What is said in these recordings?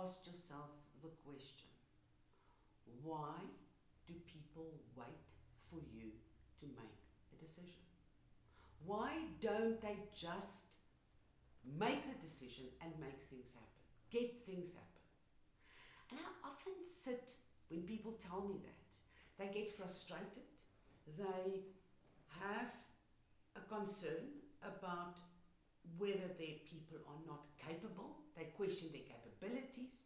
asked yourself the question, why do people wait for you to make a decision? Why don't they just make the decision and make things happen, get things happen? And I often sit, when people tell me that, they get frustrated, they have a concern about whether their people are not capable, they question their capabilities.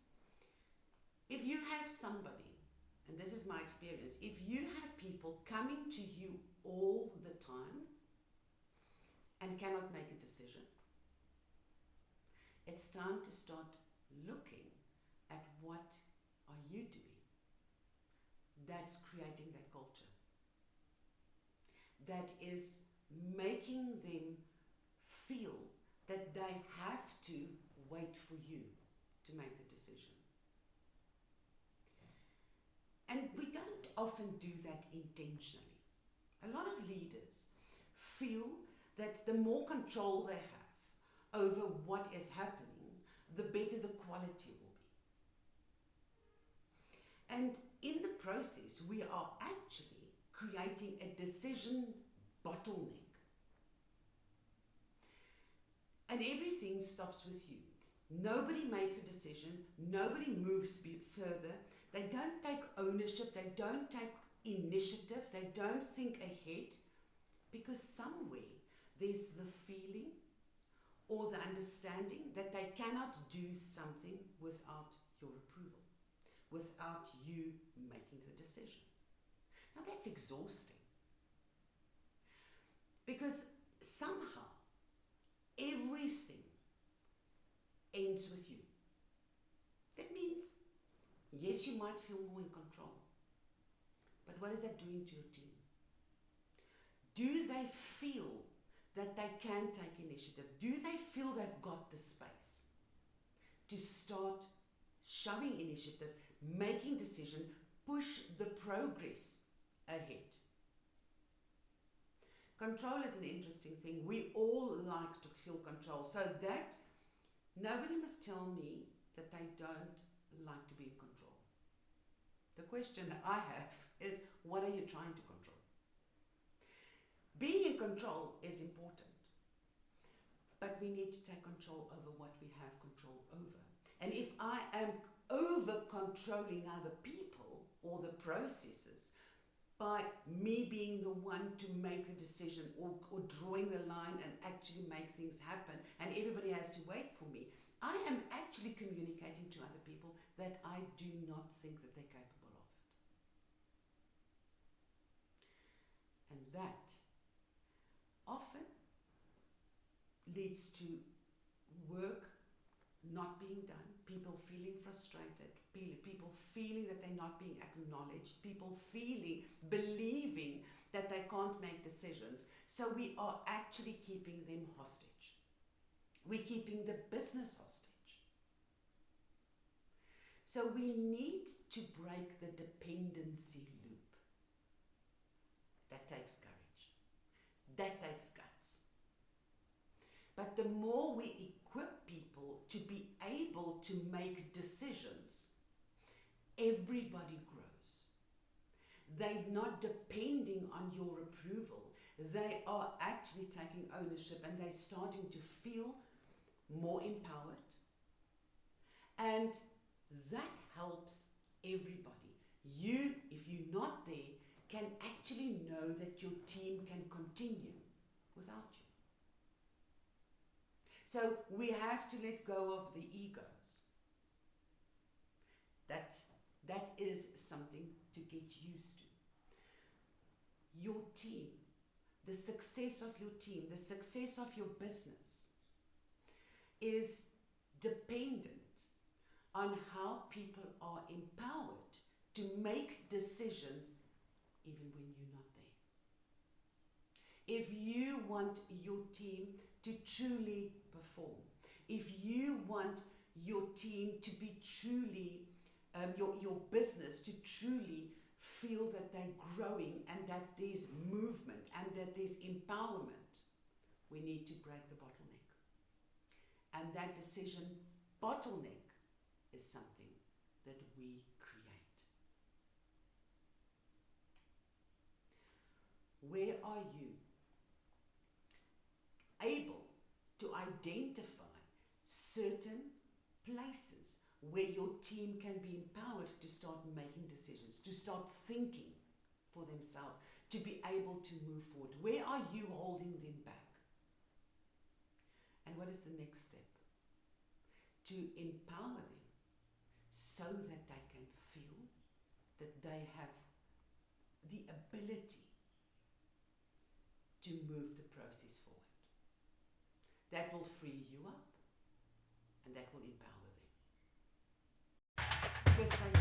If you have somebody, and this is my experience, if you have people coming to you all the time and cannot make a decision, it's time to start looking at what are you doing that's creating that culture, that is making them feel that they have to wait for you to make the decision. And we don't often do that intentionally. A lot of leaders feel that the more control they have over what is happening, the better the quality will be. And in the process, we are actually creating a decision bottleneck. And everything stops with you. Nobody makes a decision, nobody moves further, they don't take ownership, they don't take initiative, they don't think ahead, because somewhere there's the feeling or the understanding that they cannot do something without your approval, without you making the decision. Now that's exhausting, because somehow everything ends with you. That means, yes, you might feel more in control, but what is that doing to your team? Do they feel that they can take initiative? Do they feel they've got the space to start showing initiative, making decision, push the progress ahead? Control is an interesting thing. We all like to feel control, so that nobody must tell me that they don't like to be in control. The question that I have is, what are you trying to control? Being in control is important, but we need to take control over what we have control over. And if I am over controlling other people or the processes by me being the one to make the decision or drawing the line and actually make things happen, and everybody has to wait for me, I am actually communicating to other people that I do not think that they're capable of it. And that often leads to work not being done, people feeling frustrated, people feeling that they're not being acknowledged, people believing that they can't make decisions. So we are actually keeping them hostage. We're keeping the business hostage. So we need to break the dependency loop. That takes courage. That takes guts. But the more we equip people to be able to make decisions, everybody grows. They're not depending on your approval. They are actually taking ownership, and they're starting to feel more empowered. And that helps everybody. You, if you're not there, can actually know that your team can continue without you. So we have to let go of the egos. That is something to get used to. Your team, the success of your team, the success of your business is dependent on how people are empowered to make decisions even when you're not there. If you want your team to truly perform, if you want your team to be truly, your business to truly feel that they're growing and that there's movement and that there's empowerment, we need to break the bottleneck. And that decision bottleneck is something we create. Where are you able to identify certain places where your team can be empowered to start making decisions, to start thinking for themselves, to be able to move forward? Where are you holding them back? And what is the next step? To empower them so that they can feel that they have the ability to move the process forward. That will free you up and that will empower them. Christa,